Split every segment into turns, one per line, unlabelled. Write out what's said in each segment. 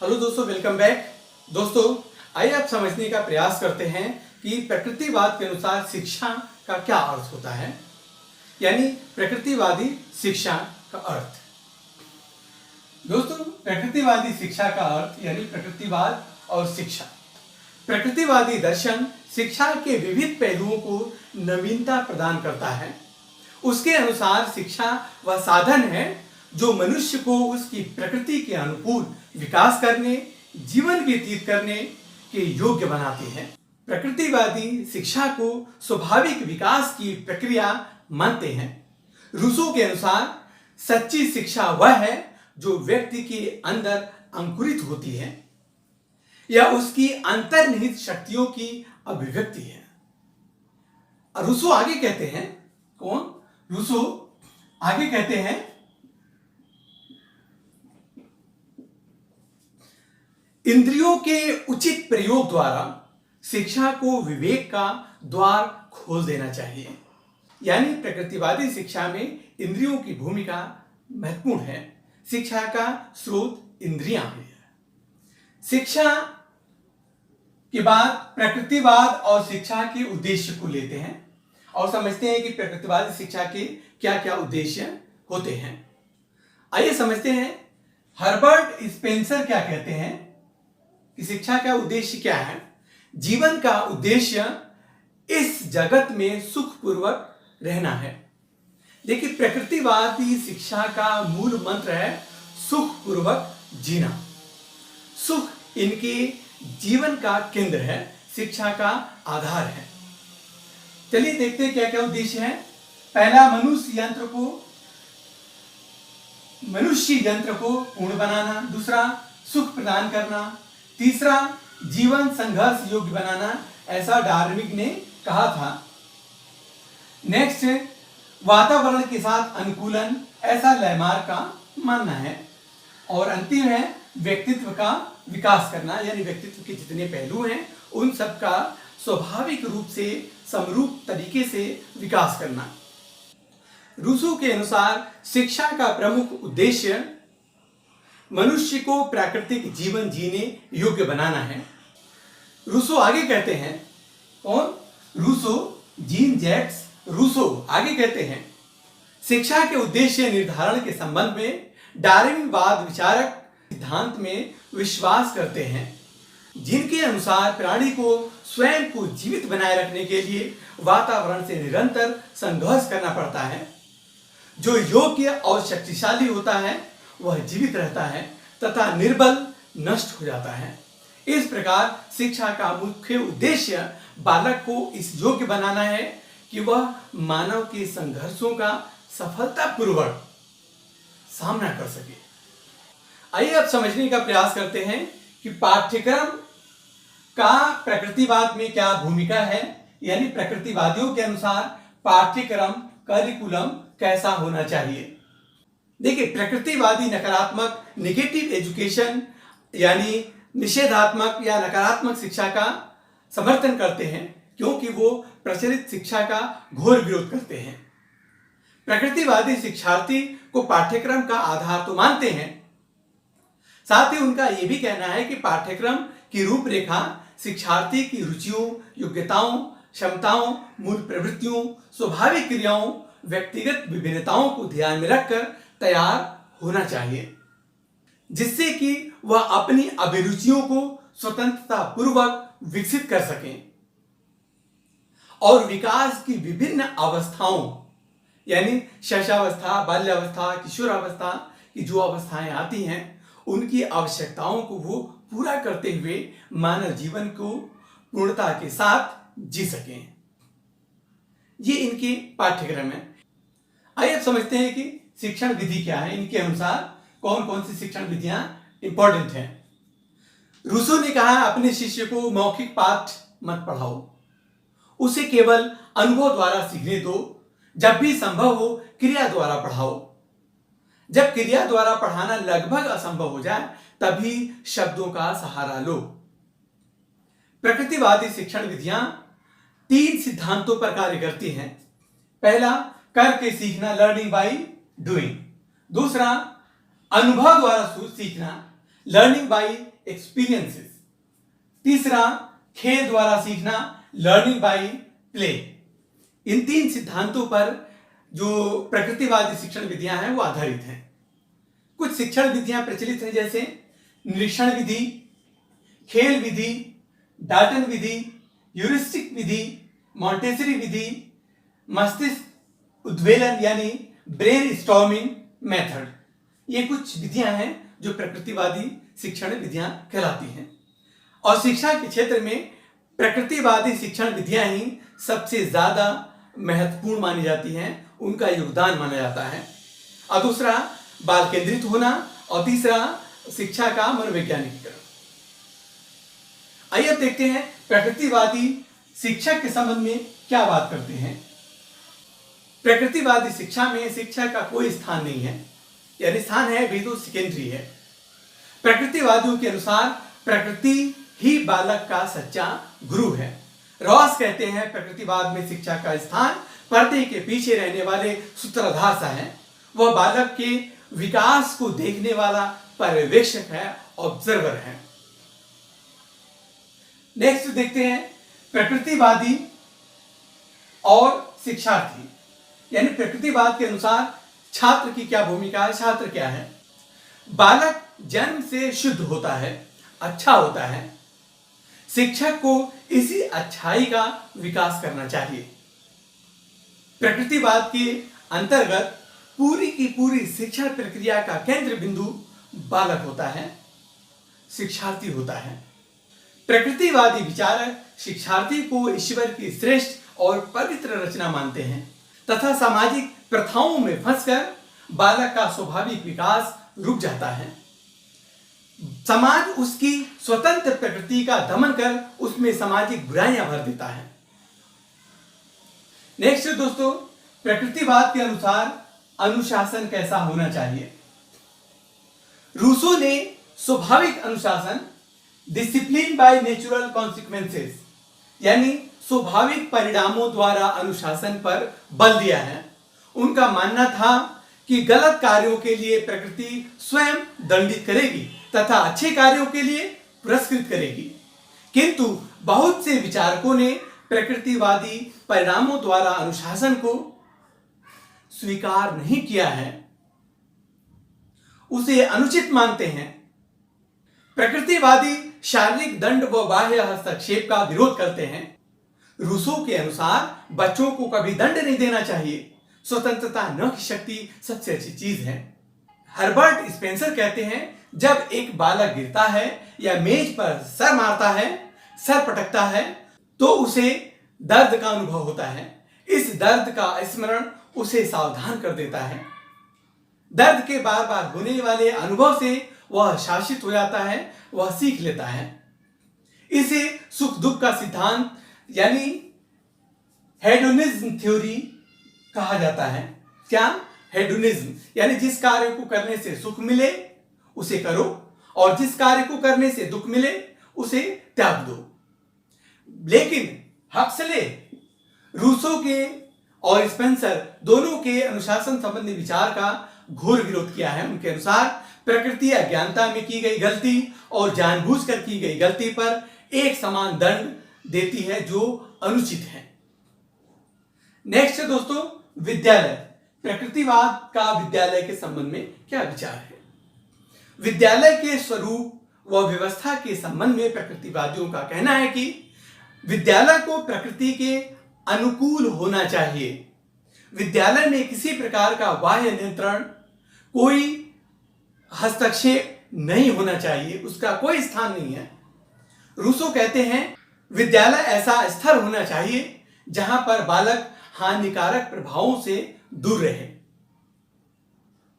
Hello दोस्तों, welcome back. दोस्तों, आइए आप समझने का प्रयास करते हैं कि प्रकृतिवाद के अनुसार शिक्षा का क्या अर्थ होता है, यानी प्रकृतिवादी शिक्षा का अर्थ। दोस्तों, प्रकृतिवादी शिक्षा का अर्थ यानी प्रकृतिवाद और शिक्षा। प्रकृतिवादी दर्शन शिक्षा के विविध पहलुओं को नवीनता प्रदान करता है। उसके अनुसार शिक्षा वह साधन है जो मनुष्य को उसकी प्रकृति के अनुकूल विकास करने, जीवन व्यतीत करने के योग्य बनाती है। प्रकृतिवादी शिक्षा को स्वाभाविक विकास की प्रक्रिया मानते हैं। रूसो के अनुसार सच्ची शिक्षा वह है जो व्यक्ति के अंदर अंकुरित होती है या उसकी अंतर्निहित शक्तियों की अभिव्यक्ति है। रूसो आगे कहते हैं, कौन? रूसो आगे कहते हैं, इंद्रियों के उचित प्रयोग द्वारा शिक्षा को विवेक का द्वार खोल देना चाहिए। यानी प्रकृतिवादी शिक्षा में इंद्रियों की भूमिका महत्वपूर्ण है। शिक्षा का स्रोत इंद्रियां हैं। शिक्षा के बाद प्रकृतिवाद और शिक्षा के उद्देश्य को लेते हैं और समझते हैं कि प्रकृतिवादी शिक्षा के क्या क्या उद्देश्य होते हैं। आइए समझते हैं, हर्बर्ट स्पेंसर क्या कहते हैं कि शिक्षा का उद्देश्य क्या है। जीवन का उद्देश्य इस जगत में सुखपूर्वक रहना है। देखिए, प्रकृतिवादी शिक्षा का मूल मंत्र है सुखपूर्वक जीना। सुख इनके जीवन का केंद्र है, शिक्षा का आधार है। चलिए देखते हैं क्या क्या उद्देश्य है। पहला, मनुष्य यंत्र को पूर्ण बनाना। दूसरा, सुख प्रदान करना। तीसरा, जीवन संघर्ष योग्य बनाना, ऐसा डार्विन ने कहा था। नेक्स्ट, वातावरण के साथ अनुकूलन, ऐसा लैमार का मानना है। और अंतिम है, व्यक्तित्व का विकास करना, यानी व्यक्तित्व के जितने पहलू हैं उन सब का स्वाभाविक रूप से समरूप तरीके से विकास करना। रूसो के अनुसार शिक्षा का प्रमुख उद्देश्य मनुष्य को प्राकृतिक जीवन जीने योग्य बनाना है। रूसो आगे कहते हैं, कौन? रूसो, जीन जैक्स रूसो आगे कहते हैं, शिक्षा के उद्देश्य निर्धारण के संबंध में डार्विनवाद विचारक सिद्धांत में विश्वास करते हैं, जिनके अनुसार प्राणी को स्वयं को जीवित बनाए रखने के लिए वातावरण से निरंतर संघर्ष करना पड़ता है। जो योग्य और शक्तिशाली होता है वह जीवित रहता है तथा निर्बल नष्ट हो जाता है। इस प्रकार शिक्षा का मुख्य उद्देश्य बालक को इस योग्य बनाना है कि वह मानव के संघर्षों का सफलतापूर्वक सामना कर सके। आइए अब समझने का प्रयास करते हैं कि पाठ्यक्रम का प्रकृतिवाद में क्या भूमिका है, यानी प्रकृतिवादियों के अनुसार पाठ्यक्रम करिकुलम कैसा होना चाहिए। देखिए, प्रकृतिवादी नकारात्मक नेगेटिव एजुकेशन यानी निषेधात्मक या नकारात्मक शिक्षा का समर्थन करते हैं, क्योंकि वो प्रचलित शिक्षा का घोर विरोध करते हैं। प्रकृतिवादी शिक्षार्थी को पाठ्यक्रम का आधार तो मानते हैं, साथ ही उनका यह भी कहना है कि पाठ्यक्रम की रूपरेखा शिक्षार्थी की रुचियों, योग्यताओं, क्षमताओं, मूल प्रवृत्तियों, स्वाभाविक क्रियाओं, व्यक्तिगत विभिन्नताओं को ध्यान में रखकर तैयार होना चाहिए, जिससे कि वह अपनी अभिरुचियों को स्वतंत्रता पूर्वक विकसित कर सकें और विकास की विभिन्न अवस्थाओं यानी शैशवावस्था, बाल्यावस्था, किशोरावस्था की जो अवस्थाएं आती हैं उनकी आवश्यकताओं को वो पूरा करते हुए मानव जीवन को पूर्णता के साथ जी सकें। ये इनके पाठ्यक्रम है। आइए अब समझते हैं कि शिक्षण विधि क्या है। इनके अनुसार कौन कौन सी शिक्षण विधियां इंपॉर्टेंट हैं। रूसो ने कहा, अपने शिष्य को मौखिक पाठ मत पढ़ाओ, उसे केवल अनुभव द्वारा सीखने दो। जब भी संभव हो क्रिया द्वारा पढ़ाओ। जब क्रिया द्वारा पढ़ाना लगभग असंभव हो जाए तभी शब्दों का सहारा लो। प्रकृतिवादी शिक्षण विधियां 3 सिद्धांतों पर कार्य करती हैं। पहला, करके सीखना, लर्निंग बाय डूइंग। दूसरा, अनुभव द्वारा सीखना, लर्निंग बाय एक्सपीरियंसेस। तीसरा, खेल द्वारा सीखना, लर्निंग बाय प्ले। इन 3 सिद्धांतों पर जो प्रकृतिवादी शिक्षण विधियां हैं वो आधारित हैं। कुछ शिक्षण विधियां प्रचलित हैं जैसे निरीक्षण विधि, खेल विधि, डाल्टन विधि, ह्यूरिस्टिक विधि, मॉन्टेसरी विधि, मस्तिष्क उद्वेलन यानी ब्रेन स्टॉर्मिंग मेथड। ये कुछ विधियां हैं जो प्रकृतिवादी शिक्षण विधियां कहलाती हैं। और शिक्षा के क्षेत्र में प्रकृतिवादी शिक्षण विधियां ही सबसे ज्यादा महत्वपूर्ण मानी जाती हैं, उनका योगदान माना जाता है। और दूसरा, बाल केंद्रित होना, और तीसरा, शिक्षा का मनोवैज्ञानिकीकरण। आइए अब देखते हैं प्रकृतिवादी शिक्षक के संबंध में क्या बात करते हैं। प्रकृतिवादी शिक्षा में शिक्षा का कोई स्थान नहीं है, यानी स्थान है भी तो सेकेंडरी है। प्रकृतिवादियों के अनुसार प्रकृति ही बालक का सच्चा गुरु है। रॉस कहते हैं प्रकृतिवाद में शिक्षा का स्थान पर्दे के पीछे रहने वाले सूत्रधार सा है। वह बालक के विकास को देखने वाला पर्यवेक्षक है, ऑब्जर्वर है। नेक्स्ट देखते हैं प्रकृतिवादी और शिक्षार्थी, यानी प्रकृतिवाद के अनुसार छात्र की क्या भूमिका है, छात्र क्या है। बालक जन्म से शुद्ध होता है, अच्छा होता है। शिक्षक को इसी अच्छाई का विकास करना चाहिए। प्रकृतिवाद के अंतर्गत पूरी की पूरी शिक्षण प्रक्रिया का केंद्र बिंदु बालक होता है, शिक्षार्थी होता है। प्रकृतिवादी विचारक शिक्षार्थी को ईश्वर की श्रेष्ठ और पवित्र रचना मानते हैं तथा सामाजिक प्रथाओं में फंसकर बालक का स्वाभाविक विकास रुक जाता है। समाज उसकी स्वतंत्र प्रकृति का दमन कर उसमें सामाजिक बुराइयां भर देता है। नेक्स्ट दोस्तों, प्रकृतिवाद के अनुसार अनुशासन कैसा होना चाहिए। रूसो ने स्वाभाविक अनुशासन, डिसिप्लिन बाय नेचुरल कॉन्सिक्वेंसेस, यानी स्वाभाविक परिणामों द्वारा अनुशासन पर बल दिया है। उनका मानना था कि गलत कार्यों के लिए प्रकृति स्वयं दंडित करेगी तथा अच्छे कार्यों के लिए पुरस्कृत करेगी। किंतु बहुत से विचारकों ने प्रकृतिवादी परिणामों द्वारा अनुशासन को स्वीकार नहीं किया है, उसे अनुचित मानते हैं। प्रकृतिवादी शारीरिक दंड व बाह्य हस्तक्षेप का विरोध करते हैं। रूसो के अनुसार बच्चों को कभी दंड नहीं देना चाहिए। स्वतंत्रता न की शक्ति सबसे अच्छी चीज है। हर्बर्ट स्पेंसर कहते हैं, जब एक बालक गिरता है या मेज पर सर मारता है, सर पटकता है, तो उसे दर्द का अनुभव होता है। इस दर्द का स्मरण उसे सावधान कर देता है। दर्द के बार बार होने वाले अनुभव से वह शासित हो जाता है, वह सीख लेता है। इसे सुख दुख का सिद्धांत यानी हेडोनिज्म थ्योरी कहा जाता है। क्या? हेडोनिज्म, यानी जिस कार्य को करने से सुख मिले उसे करो और जिस कार्य को करने से दुख मिले उसे त्याग दो। लेकिन हक्सले, रूसो के और स्पेंसर दोनों के अनुशासन संबंधी विचार का घोर विरोध किया है। उनके अनुसार प्रकृति अज्ञानता में की गई गलती और जानबूझकर की गई गलती पर एक समान दंड देती है जो अनुचित है। नेक्स्ट है दोस्तों विद्यालय। प्रकृतिवाद का विद्यालय के संबंध में क्या विचार है। विद्यालय के स्वरूप व व्यवस्था के संबंध में प्रकृतिवादियों का कहना है कि विद्यालय को प्रकृति के अनुकूल होना चाहिए। विद्यालय में किसी प्रकार का बाह्य नियंत्रण, कोई हस्तक्षेप नहीं होना चाहिए, उसका कोई स्थान नहीं है। रूसो कहते हैं विद्यालय ऐसा स्तर होना चाहिए जहां पर बालक हानिकारक प्रभावों से दूर रहे।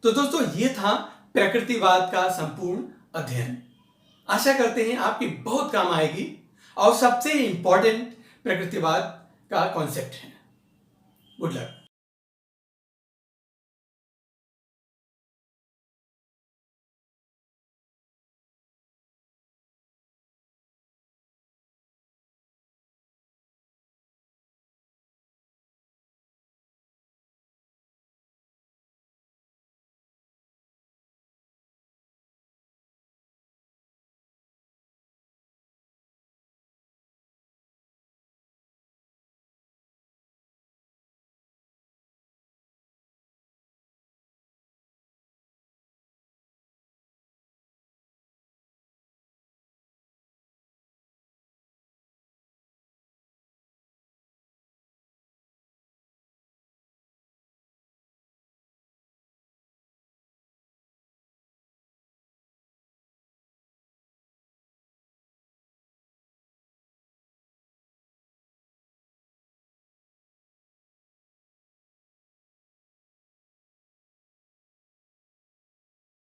तो दोस्तों ये था प्रकृतिवाद का संपूर्ण अध्ययन। आशा करते हैं आपकी बहुत काम आएगी और सबसे इंपॉर्टेंट प्रकृतिवाद का कॉन्सेप्ट है। Good luck.